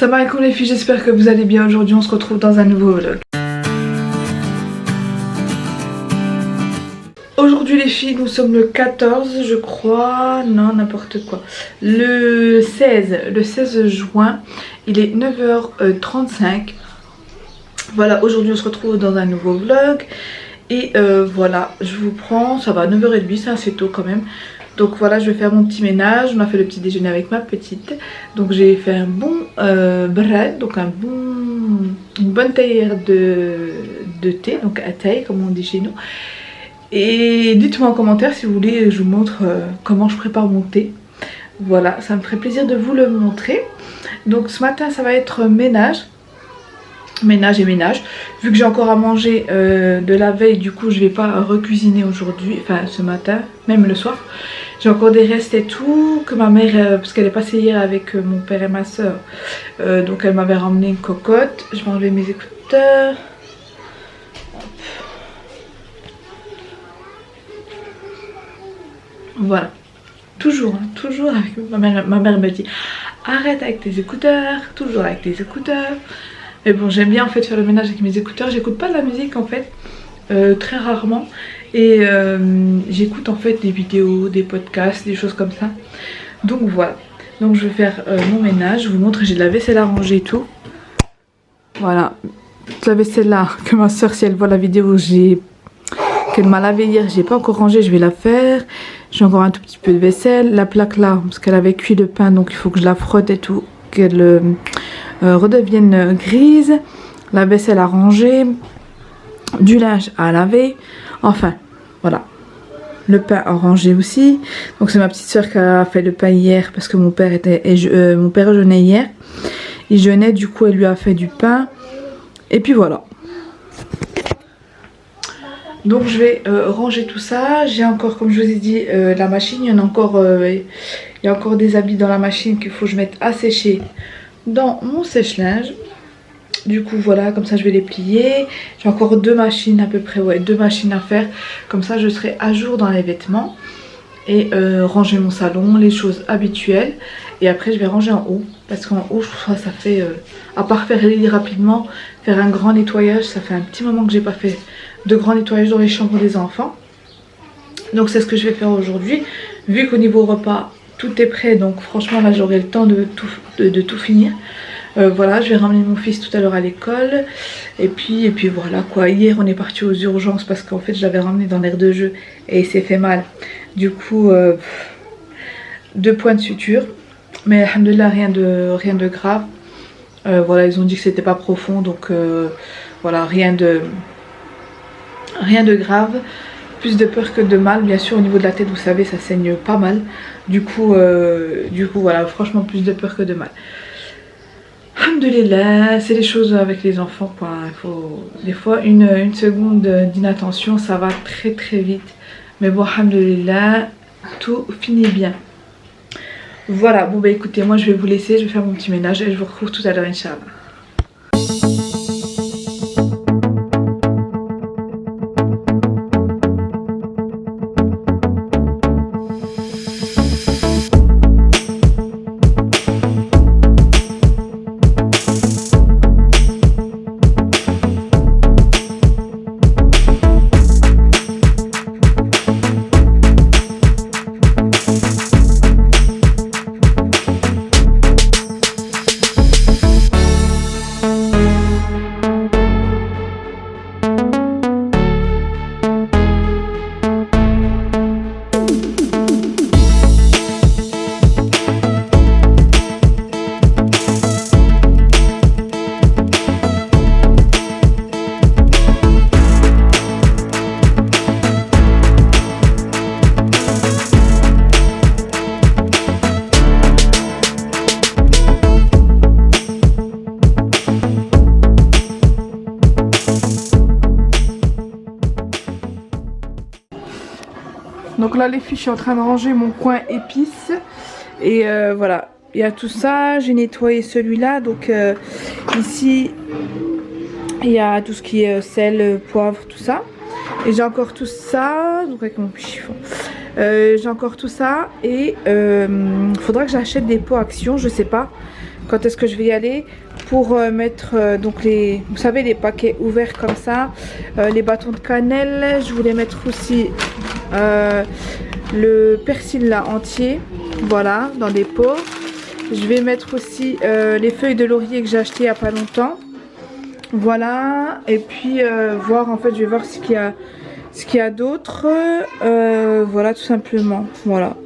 Salam alaikum les filles, j'espère que vous allez bien. Aujourd'hui on se retrouve dans un nouveau vlog. Aujourd'hui les filles, nous sommes le 14 je crois, non n'importe quoi, le 16 juin, il est 9h35. Voilà, aujourd'hui on se retrouve dans un nouveau vlog. Et voilà, je vous prends, ça va 9h30, c'est assez tôt quand même. Donc voilà, je vais faire mon petit ménage. On a fait le petit déjeuner avec ma petite. Donc j'ai fait un bon bread, donc une bonne théière de thé, donc à taille comme on dit chez nous. Et dites-moi en commentaire si vous voulez, je vous montre comment je prépare mon thé. Voilà, ça me ferait plaisir de vous le montrer. Donc ce matin ça va être ménage et ménage. Vu que j'ai encore à manger de la veille, du coup je vais pas recuisiner aujourd'hui, enfin ce matin, même le soir. J'ai encore des restes et tout, que ma mère, parce qu'elle est passée hier avec mon père et ma soeur, donc elle m'avait ramené une cocotte. Je vais enlever mes écouteurs. Hop. Voilà, toujours avec ma mère me dit arrête avec tes écouteurs, toujours avec tes écouteurs. Mais bon, j'aime bien en fait faire le ménage avec mes écouteurs. J'écoute pas de la musique en fait, très rarement. Et j'écoute en fait des vidéos, des podcasts, des choses comme ça. Donc voilà. Donc je vais faire mon ménage. Je vous montre, j'ai de la vaisselle à ranger et tout. Voilà. Toute la vaisselle là que ma soeur, si elle voit la vidéo, qu'elle m'a lavé hier, j'ai pas encore rangé, je vais la faire. J'ai encore un tout petit peu de vaisselle. La plaque là, parce qu'elle avait cuit le pain, donc il faut que je la frotte et tout, qu'elle redevienne grise. La vaisselle à ranger, du linge à laver, enfin voilà, le pain à ranger aussi. Donc c'est ma petite soeur qui a fait le pain hier parce que mon père jeûnait hier, il jeûnait, du coup elle lui a fait du pain. Et puis voilà, donc je vais ranger tout ça. J'ai encore, comme je vous ai dit, la machine, il y a encore des habits dans la machine qu'il faut que je mette à sécher dans mon sèche-linge. Du coup voilà, comme ça je vais les plier. J'ai encore deux machines à peu près, ouais, deux machines à faire. Comme ça je serai à jour dans les vêtements. Et ranger mon salon, les choses habituelles. Et après je vais ranger en haut, parce qu'en haut je trouve ça fait, à part faire les lits rapidement, faire un grand nettoyage, ça fait un petit moment que j'ai pas fait de grand nettoyage dans les chambres des enfants. Donc c'est ce que je vais faire aujourd'hui. Vu qu'au niveau repas tout est prêt, donc franchement là j'aurai le temps de tout finir. Voilà, je vais ramener mon fils tout à l'heure à l'école. Et puis voilà quoi. Hier on est parti aux urgences parce qu'en fait je l'avais ramené dans l'aire de jeu et il s'est fait mal. Du coup 2 points de suture. Mais alhamdoulilah, rien de grave. Voilà, ils ont dit que c'était pas profond, donc voilà, rien de grave. Plus de peur que de mal, bien sûr. Au niveau de la tête, vous savez, ça saigne pas mal. Du coup voilà, franchement plus de peur que de mal. Alhamdoulilah, c'est les choses avec les enfants quoi. Il faut des fois une seconde d'inattention, ça va très très vite. Mais bon, alhamdoulilah, tout finit bien. Voilà, bon bah écoutez, moi je vais vous laisser, je vais faire mon petit ménage et je vous retrouve tout à l'heure, Inch'Allah. Donc là les filles, je suis en train de ranger mon coin épices. Et voilà, il y a tout ça. J'ai nettoyé celui-là. Donc ici, il y a tout ce qui est sel, poivre, tout ça. Et j'ai encore tout ça. Donc avec mon petit chiffon. J'ai encore tout ça. Et il faudra que j'achète des pots Action, je sais pas. quand est-ce que je vais y aller pour mettre donc les, vous savez, les paquets ouverts comme ça, les bâtons de cannelle. Je voulais mettre aussi le persil là entier, voilà, dans des pots. Je vais mettre aussi les feuilles de laurier que j'ai acheté il n'y a pas longtemps, voilà. Et puis voir, en fait, je vais voir ce qu'il y a d'autre, voilà, tout simplement, voilà.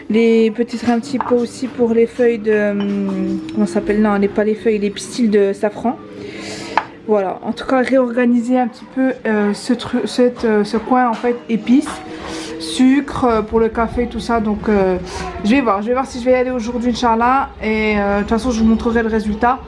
Les un petit pot aussi pour les feuilles de, comment ça s'appelle, non, pas les feuilles, les pistils de safran. Voilà, en tout cas réorganiser un petit peu ce coin, en fait, épices, sucre pour le café, tout ça. Donc je vais voir si je vais y aller aujourd'hui, Inch'Allah. Et de toute façon je vous montrerai le résultat.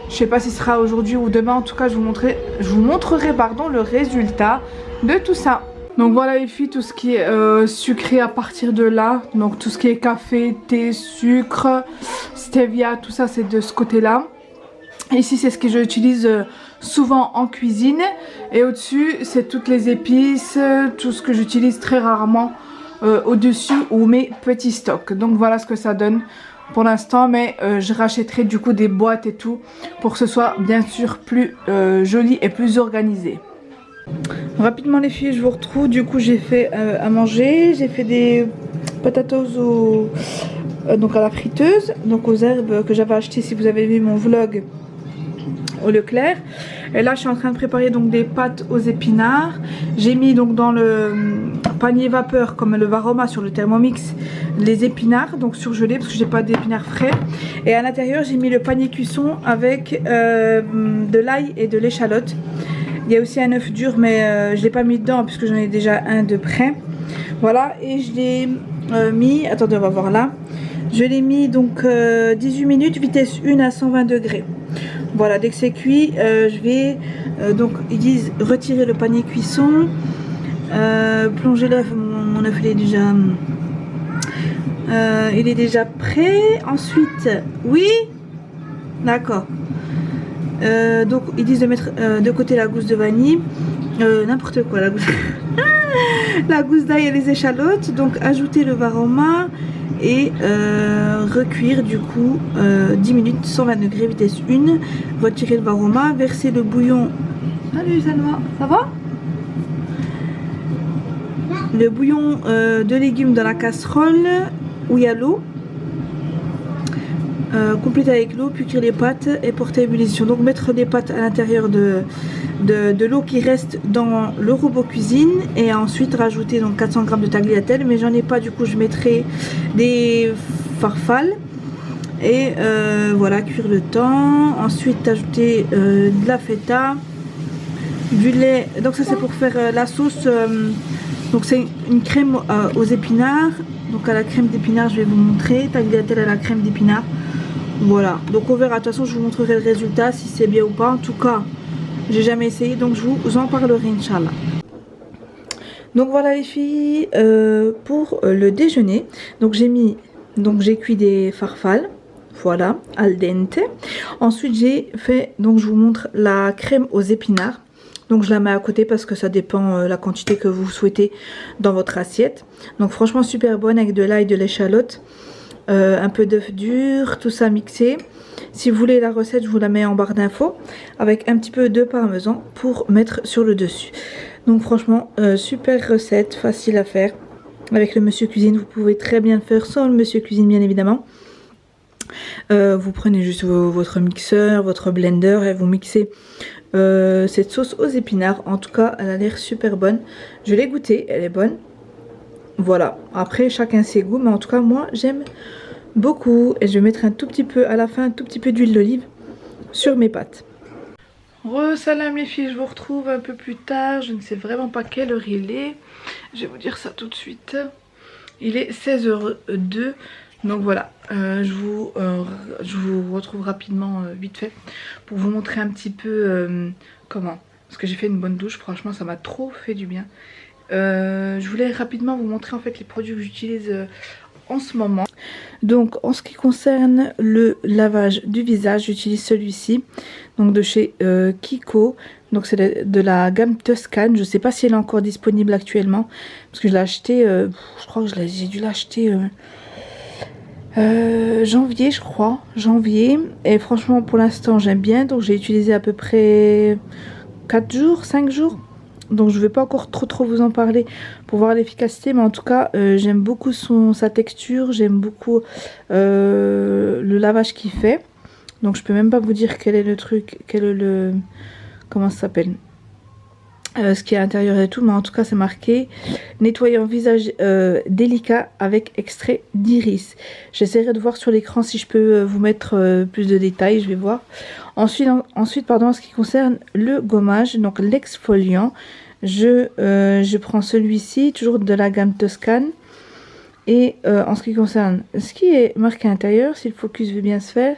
Je sais pas si ce sera aujourd'hui ou demain. En tout cas je vous montrerai pardon, le résultat de tout ça. Donc voilà les filles, tout ce qui est sucré à partir de là. Donc tout ce qui est café, thé, sucre, stevia, tout ça c'est de ce côté là. Ici c'est ce que j'utilise souvent en cuisine. Et au-dessus c'est toutes les épices, tout ce que j'utilise très rarement au-dessus ou mes petits stocks. Donc voilà ce que ça donne pour l'instant. Mais je rachèterai du coup des boîtes et tout pour que ce soit bien sûr plus joli et plus organisé. Rapidement les filles, je vous retrouve. Du coup j'ai fait à manger. J'ai fait des potatoes donc à la friteuse, donc aux herbes que j'avais acheté si vous avez vu mon vlog au Leclerc. Et là je suis en train de préparer donc des pâtes aux épinards. J'ai mis donc dans le panier vapeur comme le Varoma sur le Thermomix les épinards donc surgelés parce que j'ai pas d'épinards frais. Et à l'intérieur j'ai mis le panier cuisson avec de l'ail et de l'échalote. Il y a aussi un œuf dur mais je l'ai pas mis dedans puisque j'en ai déjà un de près. Voilà, et je l'ai mis, attendez on va voir là. Je l'ai mis donc 18 minutes, vitesse 1 à 120 degrés. Voilà, dès que c'est cuit, je vais donc ils disent retirer le panier cuisson, plonger l'œuf. Mon œuf il est déjà prêt. Ensuite, oui, d'accord. Donc ils disent de mettre de côté la gousse de vanille, n'importe quoi, la gousse la gousse d'ail et les échalotes. Donc ajouter le Varoma et recuire du coup 10 minutes 120 degrés vitesse 1. Retirer le Varoma, verser le bouillon. Salut Salma, ça va? Le bouillon de légumes dans la casserole où il y a l'eau. Compléter avec l'eau, puis cuire les pâtes et porter à ébullition. Donc mettre les pâtes à l'intérieur de l'eau qui reste dans le robot cuisine et ensuite rajouter donc 400 g de tagliatelle, mais j'en ai pas, du coup je mettrai des farfales et voilà, cuire le temps. Ensuite ajouter de la feta, du lait. Donc ça c'est pour faire la sauce. Donc c'est une crème aux épinards. Donc à la crème d'épinards je vais vous montrer, tagliatelle à la crème d'épinards. Voilà, donc on verra, de toute façon je vous montrerai le résultat si c'est bien ou pas. En tout cas j'ai jamais essayé, donc je vous en parlerai, Inch'Allah. Donc voilà les filles, pour le déjeuner, donc j'ai cuit des farfales, voilà, al dente. Ensuite j'ai fait, donc je vous montre la crème aux épinards. Donc je la mets à côté parce que ça dépend la quantité que vous souhaitez dans votre assiette. Donc franchement super bonne avec de l'ail et de l'échalote. Un peu d'œuf dur, tout ça mixé. Si vous voulez la recette, je vous la mets en barre d'infos avec un petit peu de parmesan pour mettre sur le dessus. Donc franchement super recette, facile à faire. Avec le monsieur cuisine, vous pouvez très bien le faire sans le monsieur cuisine bien évidemment. Vous prenez juste votre mixeur, votre blender et vous mixez cette sauce aux épinards. En tout cas elle a l'air super bonne. Je l'ai goûtée, elle est bonne. Voilà, après chacun ses goûts, mais en tout cas moi j'aime beaucoup. Et je vais mettre un tout petit peu à la fin, un tout petit peu d'huile d'olive sur mes pâtes. Salam les filles, je vous retrouve un peu plus tard. Je ne sais vraiment pas quelle heure il est. Je vais vous dire ça tout de suite. Il est 16h02. Donc voilà, je vous retrouve rapidement vite fait pour vous montrer un petit peu comment. Parce que j'ai fait une bonne douche, franchement ça m'a trop fait du bien. Je voulais rapidement vous montrer en fait les produits que j'utilise en ce moment. Donc en ce qui concerne le lavage du visage, j'utilise celui-ci, donc de chez Kiko. Donc c'est de la gamme Tuscan. Je sais pas si elle est encore disponible actuellement parce que je l'ai acheté, je crois que j'ai dû l'acheter Janvier je crois, janvier, et franchement pour l'instant j'aime bien, donc j'ai utilisé à peu près 4 jours, 5 jours, donc je vais pas encore trop vous en parler pour voir l'efficacité, mais en tout cas j'aime beaucoup sa texture, j'aime beaucoup le lavage qu'il fait, donc je peux même pas vous dire quel est le truc, quel est le, comment ça s'appelle, ce qui est à l'intérieur et tout, mais en tout cas c'est marqué nettoyant visage délicat avec extrait d'iris. J'essaierai de voir sur l'écran si je peux vous mettre plus de détails, je vais voir. Ensuite pardon, en ce qui concerne le gommage, donc l'exfoliant, je prends celui-ci, toujours de la gamme Toscane. Et en ce qui concerne ce qui est marqué à l'intérieur, si le focus veut bien se faire,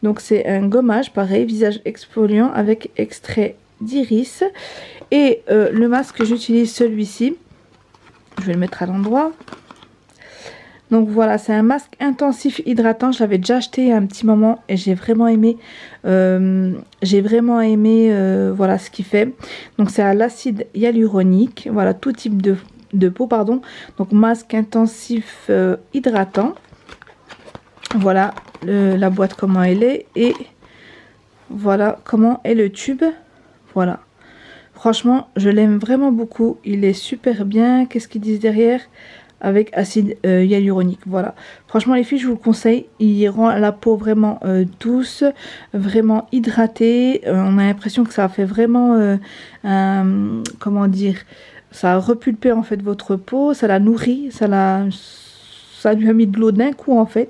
donc c'est un gommage, pareil, visage exfoliant avec extrait d'iris. Et le masque, j'utilise celui-ci. Je vais le mettre à l'endroit. Donc voilà, c'est un masque intensif hydratant. Je l'avais déjà acheté il y a un petit moment et j'ai vraiment aimé. Voilà ce qu'il fait. Donc c'est à l'acide hyaluronique. Voilà, tout type de peau, pardon. Donc masque intensif hydratant. Voilà la boîte comment elle est. Et voilà comment est le tube. Voilà. Franchement, je l'aime vraiment beaucoup. Il est super bien. Qu'est-ce qu'ils disent derrière? Avec acide hyaluronique. Voilà. Franchement, les filles, je vous le conseille. Il rend la peau vraiment douce, vraiment hydratée. On a l'impression que ça fait vraiment, comment dire, ça a repulpé en fait votre peau. Ça la nourrit. Ça lui a mis de l'eau d'un coup en fait.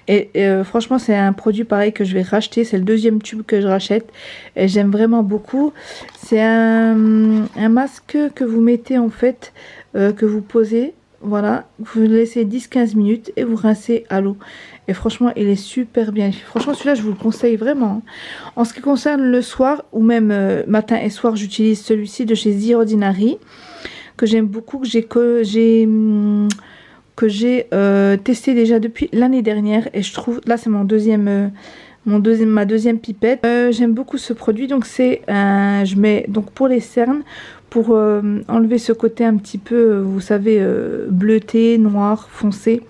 Et franchement c'est un produit pareil que je vais racheter. C'est le deuxième tube que je rachète. Et j'aime vraiment beaucoup. C'est un masque que vous mettez en fait, que vous posez. Voilà. Vous laissez 10-15 minutes et vous rincez à l'eau. Et franchement il est super bien. Franchement celui-là je vous le conseille vraiment. En ce qui concerne le soir ou même matin et soir, j'utilise celui-ci de chez The Ordinary. Que j'aime beaucoup. Que j'ai testé déjà depuis l'année dernière et je trouve, là c'est ma deuxième pipette. J'aime beaucoup ce produit, donc c'est je mets donc pour les cernes, pour enlever ce côté un petit peu, vous savez, bleuté, noir, foncé.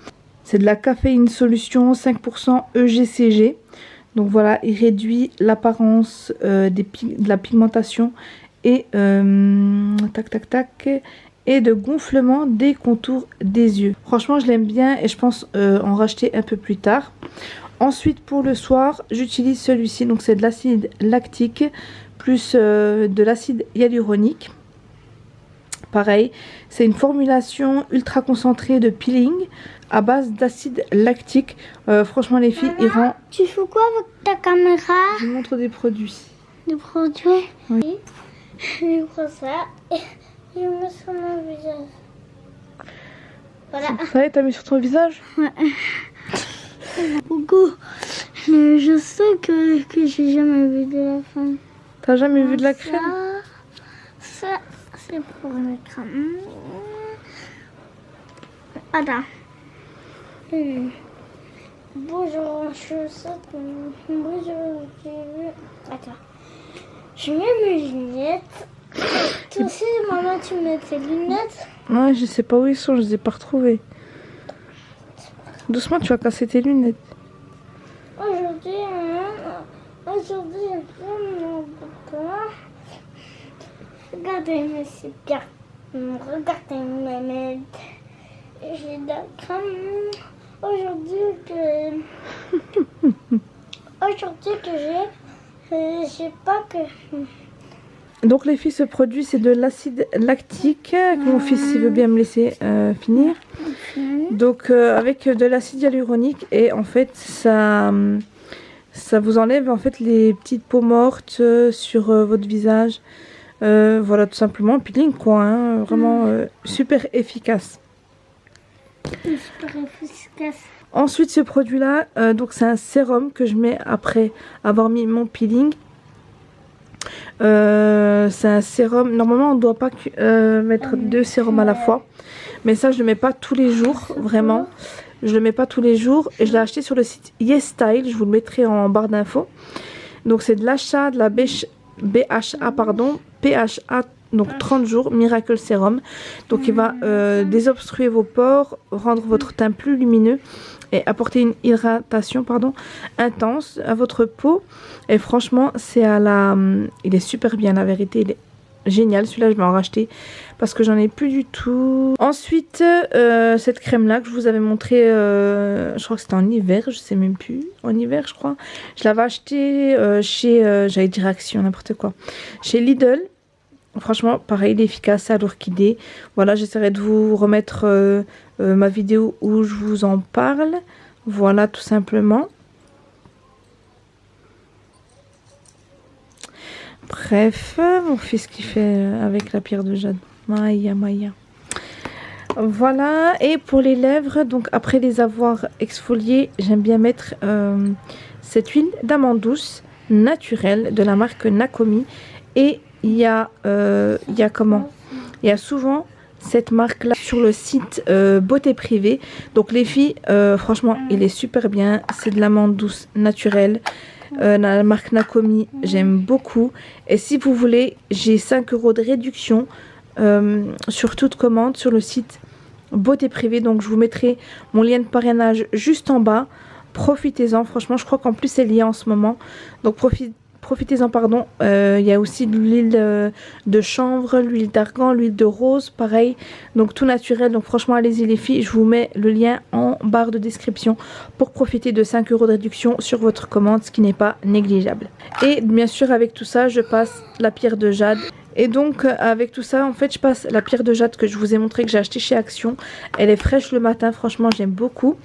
C'est de la caféine solution 5% EGCG. Donc voilà, il réduit l'apparence de la pigmentation et et de gonflement des contours des yeux. Franchement je l'aime bien et je pense en racheter un peu plus tard. Ensuite pour le soir j'utilise celui-ci, donc c'est de l'acide lactique plus de l'acide hyaluronique. Pareil, c'est une formulation ultra concentrée de peeling à base d'acide lactique. Franchement les filles, il rend... Tu fais quoi avec ta caméra? Je vous montre des produits. Des produits? Oui. Je prends ça et je mets sur mon visage. Voilà. Ça y est, t'as mis sur ton visage? Ouais. Beaucoup. Je sais que j'ai jamais vu de la crème. T'as jamais vu de la crème? Ça c'est pour la crème. Attends. Bonjour, je saute. Bonjour, attends. Je mets mes lunettes. Toi aussi, maman, tu mets tes lunettes? Ouais, je sais pas où ils sont, je les ai pas retrouvés. Doucement, tu vas casser tes lunettes. Aujourd'hui, j'ai fait mon bouton. Regardez, mais c'est bien. Regardez mes lunettes. J'ai de la crème. Aujourd'hui que j'ai pas que... Donc les filles, ce produit c'est de l'acide lactique que mon fils il veut bien me laisser finir. Donc avec de l'acide hyaluronique et en fait ça vous enlève en fait les petites peaux mortes sur votre visage. Voilà tout simplement, peeling quoi, hein, vraiment super efficace. Super efficace. Ensuite ce produit là, donc c'est un sérum que je mets après avoir mis mon peeling. C'est un sérum, normalement on ne doit pas mettre 2 sérums à la fois, mais ça je le mets pas tous les jours, vraiment je le mets pas tous les jours, et je l'ai acheté sur le site YesStyle, je vous le mettrai en barre d'infos. Donc c'est de l'achat de la BHA pardon, PHA, donc 30 jours Miracle Sérum. Donc il va désobstruer vos pores, rendre votre teint plus lumineux et apporter une hydratation intense à votre peau. Et franchement, il est super bien, la vérité. Il est génial. Celui-là, je vais en racheter parce que j'en ai plus du tout. Ensuite, cette crème-là que je vous avais montré, je crois que c'était en hiver, je sais même plus. En hiver, je crois. Je l'avais acheté chez, j'allais dire Action, n'importe quoi. Chez Lidl. Franchement, pareil, il est efficace à l'orchidée. Voilà, j'essaierai de vous remettre ma vidéo où je vous en parle. Voilà, tout simplement. Bref, mon fils qui fait avec la pierre de jade. Maya, Maya. Voilà, et pour les lèvres, donc après les avoir exfoliées, j'aime bien mettre cette huile d'amande douce naturelle de la marque Nakomi. Et il y a souvent cette marque là sur le site Beauté Privée. Donc les filles, franchement, il est super bien. C'est de l'amande douce naturelle. La marque Nakomi, j'aime beaucoup. Et si vous voulez, j'ai 5 € de réduction sur toute commande sur le site Beauté Privée. Donc je vous mettrai mon lien de parrainage juste en bas. Profitez-en, franchement, je crois qu'en plus c'est lié en ce moment. Donc profitez-en, pardon. Il y a aussi de l'huile de chanvre, l'huile d'argan, l'huile de rose, pareil. Donc tout naturel. Donc franchement, allez-y les filles. Je vous mets le lien en barre de description pour profiter de 5 € de réduction sur votre commande, ce qui n'est pas négligeable. Et bien sûr, avec tout ça, je passe la pierre de jade. Et donc avec tout ça, en fait, je passe la pierre de jade que je vous ai montré, que j'ai acheté chez Action. Elle est fraîche le matin, franchement, j'aime beaucoup.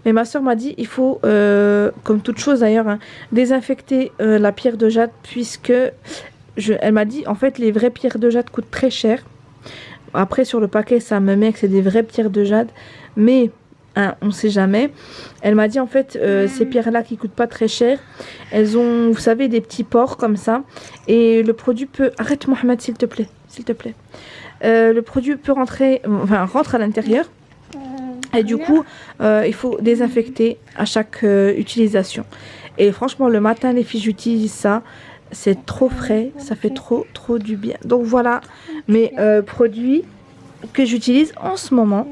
Mais ma soeur m'a dit, il faut, comme toute chose d'ailleurs, hein, désinfecter la pierre de jade, puisque elle m'a dit, en fait, les vraies pierres de jade coûtent très cher. Après, sur le paquet, ça me met que c'est des vraies pierres de jade, mais hein, on ne sait jamais. Elle m'a dit, en fait, ces pierres-là qui coûtent pas très cher, elles ont, vous savez, des petits pores comme ça, et le produit peut... Arrête, Mohamed, s'il te plaît, s'il te plaît. Le produit peut rentre à l'intérieur. Et du coup, il faut désinfecter à chaque utilisation. Et franchement, le matin, les filles, j'utilise ça. C'est trop frais, ça fait trop du bien. Donc voilà mes produits que j'utilise en ce moment.